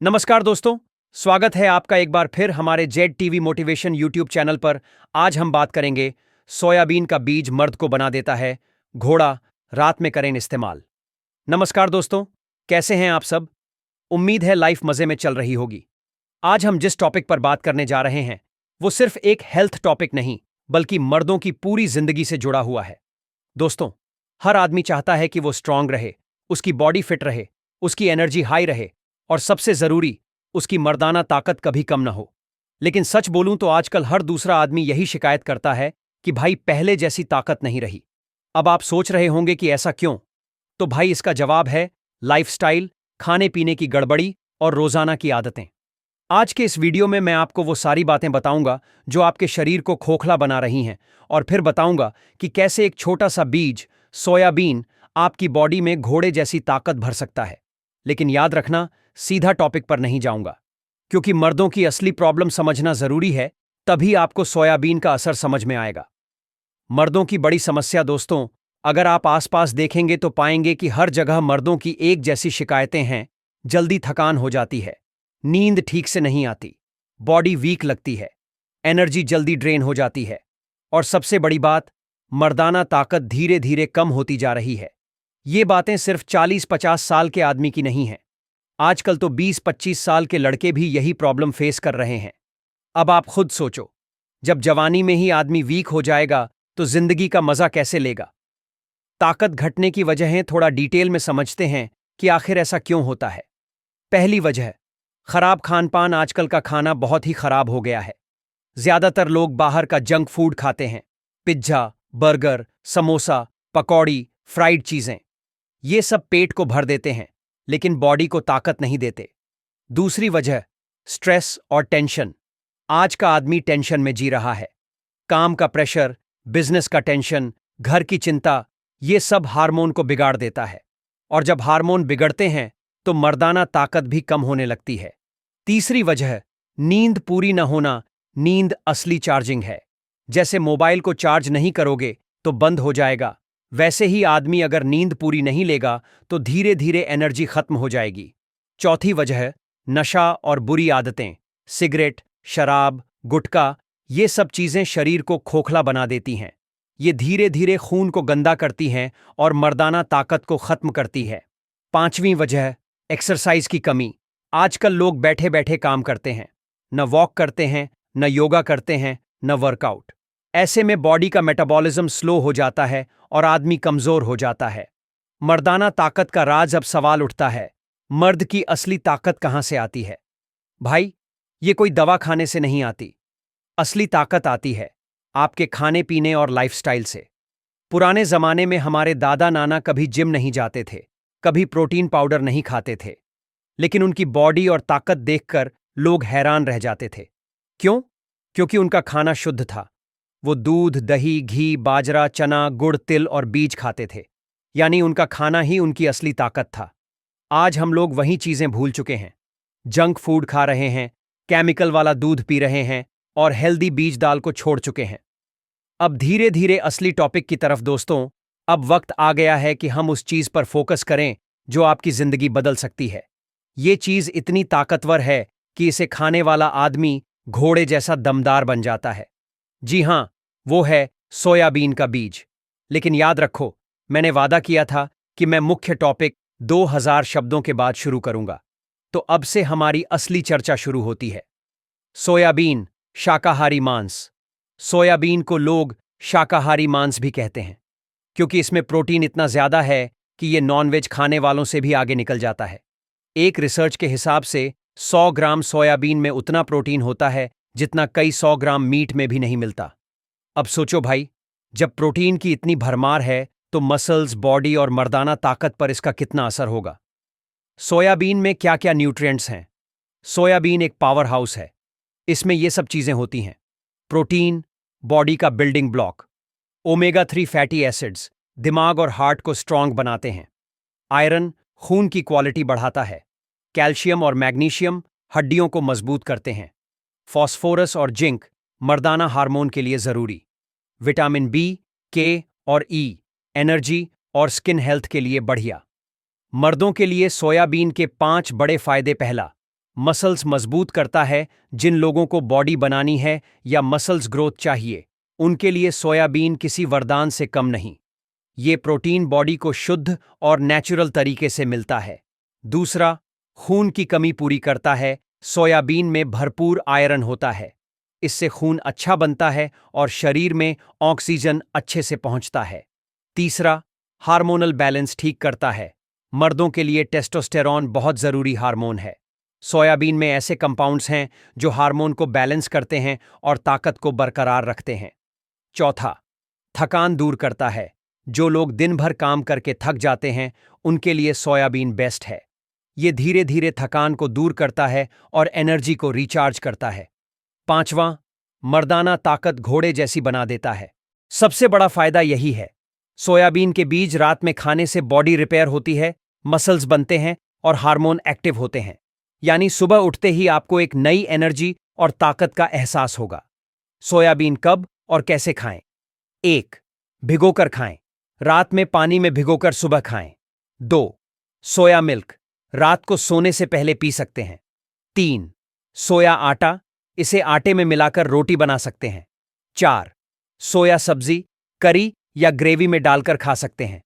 नमस्कार दोस्तों। स्वागत है आपका एक बार फिर हमारे Z TV motivation YouTube channel पर। आज हम बात करेंगे सोयाबीन का बीज मर्द को बना देता है घोड़ा, रात में करें इस्तेमाल। नमस्कार दोस्तों, कैसे हैं आप सब? उम्मीद है लाइफ मजे में चल रही होगी। आज हम जिस टॉपिक पर बात करने जा रहे हैं वो सिर्फ एक हेल्थ टॉपिक नहीं, बल्कि मर्दों की पूरी जिंदगी से जुड़ा हुआ है। दोस्तों, हर आदमी चाहता है कि वो स्ट्रांग रहे, उसकी बॉडी फिट रहे, उसकी एनर्जी हाई रहे और सबसे जरूरी, उसकी मर्दाना ताकत कभी कम न हो। लेकिन सच बोलूं तो आजकल हर दूसरा आदमी यही शिकायत करता है कि भाई पहले जैसी ताकत नहीं रही। अब आप सोच रहे होंगे कि ऐसा क्यों? तो भाई इसका जवाब है लाइफस्टाइल, खाने पीने की गड़बड़ी और रोजाना की आदतें। आज के इस वीडियो में मैं आपको वो सारी बातें बताऊंगा जो आपके शरीर को खोखला बना रही हैं, और फिर बताऊंगा कि कैसे एक छोटा सा बीज सोयाबीन आपकी बॉडी में घोड़े जैसी ताकत भर सकता है। लेकिन याद रखना, सीधा टॉपिक पर नहीं जाऊंगा, क्योंकि मर्दों की असली प्रॉब्लम समझना जरूरी है, तभी आपको सोयाबीन का असर समझ में आएगा। मर्दों की बड़ी समस्या दोस्तों, अगर आप आसपास देखेंगे तो पाएंगे कि हर जगह मर्दों की एक जैसी शिकायतें हैं। जल्दी थकान हो जाती है, नींद ठीक से नहीं आती, बॉडी वीक लगती है, एनर्जी जल्दी ड्रेन हो जाती है, और सबसे बड़ी बात, मर्दाना ताकत धीरे धीरे कम होती जा रही है। ये बातें सिर्फ 40-50 साल के आदमी की नहीं हैं। आजकल तो 20-25 साल के लड़के भी यही प्रॉब्लम फेस कर रहे हैं। अब आप खुद सोचो, जब जवानी में ही आदमी वीक हो जाएगा तो जिंदगी का मजा कैसे लेगा? ताकत घटने की वजहें थोड़ा डिटेल में समझते हैं कि आखिर ऐसा क्यों होता है। पहली वजह, खराब खानपान। आजकल का खाना बहुत ही खराब हो गया है। ज्यादातर लोग बाहर का जंक फूड खाते हैं, पिज्जा, बर्गर, समोसा, पकौड़ी, फ्राइड चीजें। ये सब पेट को भर देते हैं, लेकिन बॉडी को ताकत नहीं देते। दूसरी वजह, स्ट्रेस और टेंशन। आज का आदमी टेंशन में जी रहा है। काम का प्रेशर, बिजनेस का टेंशन, घर की चिंता, ये सब हार्मोन को बिगाड़ देता है। और जब हार्मोन बिगड़ते हैं तो मर्दाना ताकत भी कम होने लगती है। तीसरी वजह, नींद पूरी न होना। नींद असली चार्जिंग है। जैसे मोबाइल को चार्ज नहीं करोगे तो बंद हो जाएगा, वैसे ही आदमी अगर नींद पूरी नहीं लेगा तो धीरे धीरे एनर्जी खत्म हो जाएगी। चौथी वजह, नशा और बुरी आदतें। सिगरेट, शराब, गुटखा, ये सब चीजें शरीर को खोखला बना देती हैं। ये धीरे धीरे खून को गंदा करती हैं और मर्दाना ताकत को खत्म करती है। पांचवीं वजह, एक्सरसाइज की कमी। आजकल लोग बैठे बैठे काम करते हैं, न वॉक करते हैं, न योगा करते हैं, न वर्कआउट। ऐसे में बॉडी का मेटाबॉलिज्म स्लो हो जाता है और आदमी कमजोर हो जाता है। मर्दाना ताकत का राज अब सवाल उठता है, मर्द की असली ताकत कहां से आती है? भाई, ये कोई दवा खाने से नहीं आती। असली ताकत आती है आपके खाने पीने और लाइफस्टाइल से। पुराने जमाने में हमारे दादा नाना कभी जिम नहीं जाते थे, कभी प्रोटीन पाउडर नहीं खाते थे, लेकिन उनकी बॉडी और ताकत देखकर लोग हैरान रह जाते थे। क्यों? क्योंकि उनका खाना शुद्ध था। वो दूध, दही, घी, बाजरा, चना, गुड़, तिल और बीज खाते थे। यानी उनका खाना ही उनकी असली ताकत था। आज हम लोग वही चीजें भूल चुके हैं। जंक फूड खा रहे हैं, केमिकल वाला दूध पी रहे हैं और हेल्दी बीज दाल को छोड़ चुके हैं। अब धीरे धीरे असली टॉपिक की तरफ दोस्तों, अब वक्त आ गया है कि हम उस चीज पर फोकस करें जो आपकी जिंदगी बदल सकती है। ये चीज इतनी ताकतवर है कि इसे खाने वाला आदमी घोड़े जैसा दमदार बन जाता है। जी हां, वो है सोयाबीन का बीज। लेकिन याद रखो, मैंने वादा किया था कि मैं मुख्य टॉपिक 2000 शब्दों के बाद शुरू करूंगा। तो अब से हमारी असली चर्चा शुरू होती है। सोयाबीन, शाकाहारी मांस। सोयाबीन को लोग शाकाहारी मांस भी कहते हैं, क्योंकि इसमें प्रोटीन इतना ज्यादा है कि ये नॉनवेज खाने वालों से भी आगे निकल जाता है। एक रिसर्च के हिसाब से 100 ग्राम सोयाबीन में उतना प्रोटीन होता है जितना कई 100 ग्राम मीट में भी नहीं मिलता। अब सोचो भाई, जब प्रोटीन की इतनी भरमार है तो मसल्स, बॉडी और मर्दाना ताकत पर इसका कितना असर होगा? सोयाबीन में क्या क्या न्यूट्रिएंट्स हैं? सोयाबीन एक पावर हाउस है। इसमें ये सब चीजें होती हैं। प्रोटीन, बॉडी का building block. Omega 3 fatty acids, दिमाग और हार्ट को स्ट्रांग बनाते हैं। आयरन, खून की क्वालिटी बढ़ाता है। कैल्शियम और मैग्नीशियम, हड्डियों को मजबूत करते हैं। फॉस्फोरस और जिंक, मर्दाना हार्मोन के लिए जरूरी। विटामिन बी, के और ई, एनर्जी और स्किन हेल्थ के लिए बढ़िया। मर्दों के लिए सोयाबीन के 5 बड़े फायदे। पहला, मसल्स मजबूत करता है। जिन लोगों को बॉडी बनानी है या मसल्स ग्रोथ चाहिए, उनके लिए सोयाबीन किसी वरदान से कम नहीं। ये प्रोटीन बॉडी को शुद्ध और नेचुरल तरीके से मिलता है। दूसरा, खून की कमी पूरी करता है। सोयाबीन में भरपूर आयरन होता है। इससे खून अच्छा बनता है और शरीर में ऑक्सीजन अच्छे से पहुंचता है। तीसरा, हार्मोनल बैलेंस ठीक करता है। मर्दों के लिए टेस्टोस्टेरॉन बहुत जरूरी हार्मोन है। सोयाबीन में ऐसे कंपाउंड्स हैं जो हार्मोन को बैलेंस करते हैं और ताकत को बरकरार रखते हैं। चौथा, थकान दूर करता है। जो लोग दिन भर काम करके थक जाते हैं, उनके लिए सोयाबीन बेस्ट है। ये धीरे धीरे थकान को दूर करता है और एनर्जी को रिचार्ज करता है। पांचवां, मर्दाना ताकत घोड़े जैसी बना देता है। सबसे बड़ा फायदा यही है। सोयाबीन के बीज रात में खाने से बॉडी रिपेयर होती है, मसल्स बनते हैं और हार्मोन एक्टिव होते हैं। यानी सुबह उठते ही आपको एक नई एनर्जी और ताकत का एहसास होगा। सोयाबीन कब और कैसे खाएं? 1. भिगोकर खाएं। रात में पानी में भिगोकर सुबह खाएं। 2. Soya milk. रात को सोने से पहले पी सकते हैं। 3. सोया आटा। इसे आटे में मिलाकर रोटी बना सकते हैं। 4. सोया सब्जी, करी या ग्रेवी में डालकर खा सकते हैं।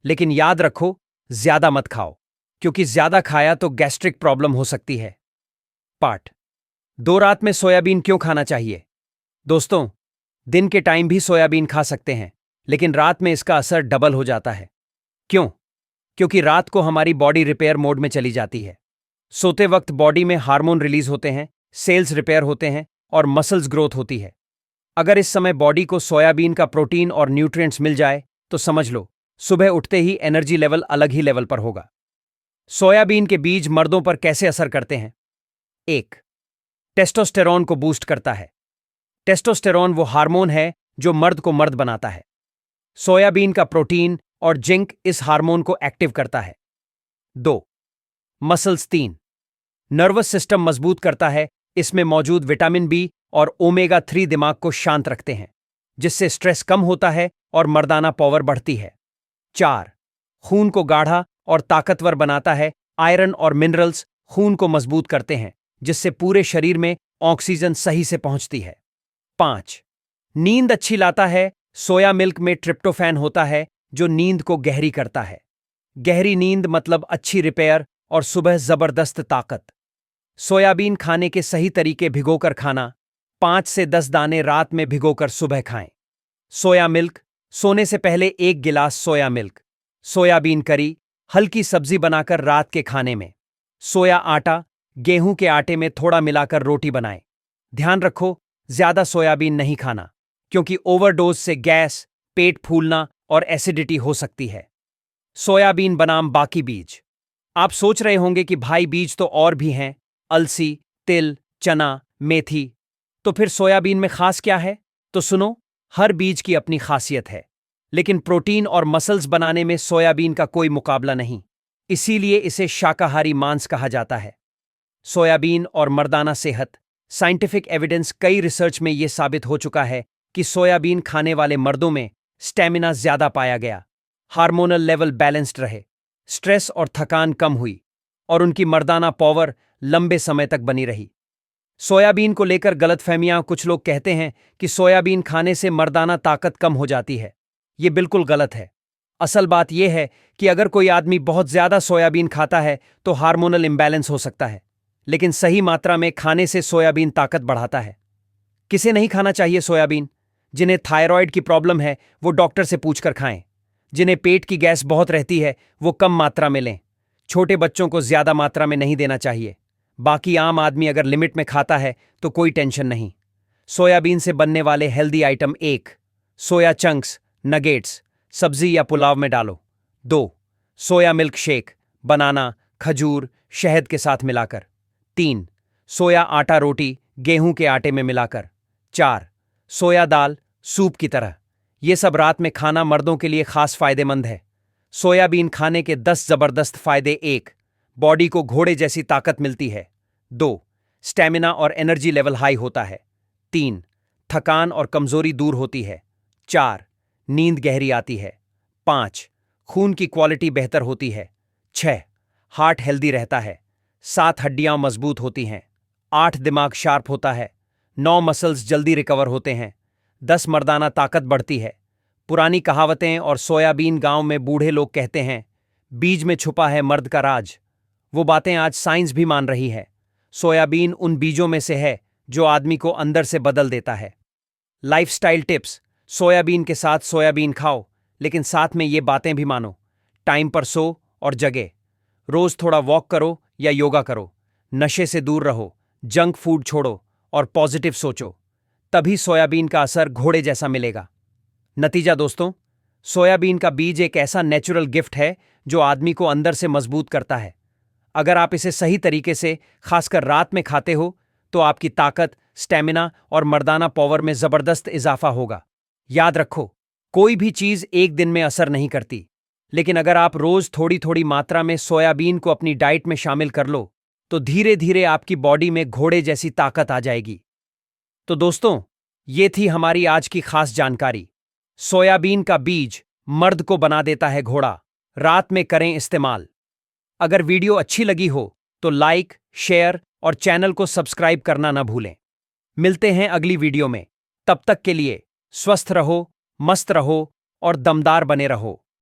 लेकिन याद रखो, ज्यादा मत खाओ, क्योंकि ज्यादा खाया तो गैस्ट्रिक प्रॉब्लम हो सकती है। पार्ट 2, रात में सोयाबीन क्यों खाना चाहिए? दोस्तों, दिन के टाइम भी सोयाबीन खा सकते हैं, लेकिन रात में इसका असर डबल हो जाता है। क्यों? क्योंकि रात को हमारी बॉडी रिपेयर मोड में चली जाती है। सोते वक्त बॉडी में हार्मोन रिलीज होते हैं, सेल्स रिपेयर होते हैं और मसल्स ग्रोथ होती है। अगर इस समय बॉडी को सोयाबीन का प्रोटीन और न्यूट्रिएंट्स मिल जाए, तो समझ लो, सुबह उठते ही एनर्जी लेवल अलग ही लेवल पर होगा। सोयाबीन के बीज मर्दों पर कैसे असर करते हैं? 1. टेस्टोस्टेरॉन को बूस्ट करता है। टेस्टोस्टेरॉन वो हार्मोन है जो मर्द को मर्द बनाता है। सोयाबीन का प्रोटीन और जिंक इस हार्मोन को एक्टिव करता है। 2. मसल्स। 3. नर्वस सिस्टम मजबूत करता है। इसमें मौजूद विटामिन बी और ओमेगा 3 दिमाग को शांत रखते हैं, जिससे स्ट्रेस कम होता है और मर्दाना पावर बढ़ती है। 4. खून को गाढ़ा और ताकतवर बनाता है। आयरन और मिनरल्स खून को मजबूत करते हैं, जिससे पूरे शरीर में ऑक्सीजन सही से पहुंचती है। 5. नींद अच्छी लाता है। सोया मिल्क में ट्रिप्टोफैन होता है, जो नींद को गहरी करता है। गहरी नींद मतलब अच्छी रिपेयर और सुबह जबरदस्त ताकत। सोयाबीन खाने के सही तरीके: भिगोकर खाना, 5 से 10 दाने रात में भिगोकर सुबह खाएं। सोया मिल्क, सोने से पहले 1 गिलास सोया मिल्क। सोयाबीन करी, हल्की सब्जी बनाकर रात के खाने में। सोया आटा, गेहूं के आटे में थोड़ा मिलाकर रोटी बनाएं। ध्यान रखो, ज्यादा सोयाबीन नहीं खाना, क्योंकि ओवरडोज से गैस, पेट फूलना और एसिडिटी हो सकती है। सोयाबीन बनाम बाकी बीज। आप सोच रहे होंगे कि भाई बीज तो और भी हैं, अलसी, तिल, चना, मेथी। तो फिर सोयाबीन में खास क्या है? तो सुनो, हर बीज की अपनी खासियत है, लेकिन प्रोटीन और मसल्स बनाने में सोयाबीन का कोई मुकाबला नहीं। इसीलिए इसे शाकाहारी मांस कहा जाता है। सोयाबीन और मर्दाना सेहत। साइंटिफिक एविडेंस, कई रिसर्च में यह साबित हो चुका है कि सोयाबीन खाने वाले मर्दों में स्टैमिना ज्यादा पाया गया, हार्मोनल लेवल बैलेंस्ड रहे, स्ट्रेस और थकान कम हुई और उनकी मर्दाना पावर लंबे समय तक बनी रही। सोयाबीन को लेकर गलतफहमियां: कुछ लोग कहते हैं कि सोयाबीन खाने से मर्दाना ताकत कम हो जाती है। ये बिल्कुल गलत है। असल बात यह है कि अगर कोई आदमी बहुत ज्यादा सोयाबीन खाता है तो हार्मोनल इंबैलेंस हो सकता है, लेकिन सही मात्रा में खाने से सोयाबीन ताकत बढ़ाता है। किसे नहीं खाना चाहिए सोयाबीन? जिन्हें थायराइड की प्रॉब्लम है, वो डॉक्टर से पूछकर खाएं। जिन्हें पेट की गैस बहुत रहती है, वो कम मात्रा में लें। छोटे बच्चों को ज्यादा मात्रा में नहीं देना चाहिए। बाकी आम आदमी अगर लिमिट में खाता है तो कोई टेंशन नहीं। सोयाबीन से बनने वाले healthy item: 1. Soya chunks, nuggets, सब्जी या पुलाव में डालो। 2. सोया मिल्क शेक, बनाना, खजूर, शहद के साथ मिलाकर। 3. सोया आटा रोटी, गेहूं के आटे में मिलाकर। 4. सोया दाल, सूप की तरह। ये सब रात में खाना मर्दों के लिए खास फायदेमंद है। सोयाबीन खाने के 10 जबरदस्त फायदे: 1. बॉडी को घोड़े जैसी ताकत मिलती है। 2. स्टैमिना और एनर्जी लेवल हाई होता है। 3. थकान और कमजोरी दूर होती है। 4. नींद गहरी आती है। 5. खून की क्वालिटी बेहतर होती है। 6. हार्ट हेल्दी रहता है। 7 हड्डियां मजबूत होती हैं, 8 दिमाग शार्प होता है, 9 मसल्स जल्दी रिकवर होते हैं, 10 मर्दाना ताकत बढ़ती है। पुरानी कहावतें और सोयाबीन गांव में बूढ़े लोग कहते हैं, बीज में छुपा है मर्द का राज। वो बातें आज साइंस भी मान रही है। सोयाबीन उन बीजों में से है जो आदमी को अंदर से बदल देता है। Lifestyle tips. सोयाबीन के साथ सोयाबीन खाओ, लेकिन साथ में ये बातें भी मानो। टाइम पर सो और जगे। रोज थोड़ा वॉक करो या योगा करो। नशे से दूर रहो, जंक फूड छोड़ो और पॉजिटिव सोचो। तभी सोयाबीन का असर घोड़े जैसा मिलेगा। नतीजा दोस्तों, सोयाबीन का बीज एक ऐसा नेचुरल गिफ्ट है जो आदमी को अंदर से मजबूत करता है। अगर आप इसे सही तरीके से, खासकर रात में खाते हो, तो आपकी ताकत, स्टेमिना और मर्दाना पावर में जबरदस्त इजाफा होगा। याद रखो, कोई भी चीज एक दिन में असर नहीं करती, लेकिन अगर आप रोज थोड़ी थोड़ी मात्रा में सोयाबीन को अपनी डाइट में शामिल कर लो, तो धीरे धीरे आपकी बॉडी में घोड़े जैसी ताकत आ जाएगी। तो दोस्तों, ये थी हमारी आज की खास जानकारी। सोयाबीन का बीज मर्द को बना देता है घोड़ा। रात में करें इस्तेमाल। अगर वीडियो अच्छी लगी हो तो लाइक, शेयर और चैनल को सब्सक्राइब करना ना भूलें। मिलते हैं अगली वीडियो में। तब तक के लिए स्वस्थ रहो, मस्त रहो और दमदार बने रहो।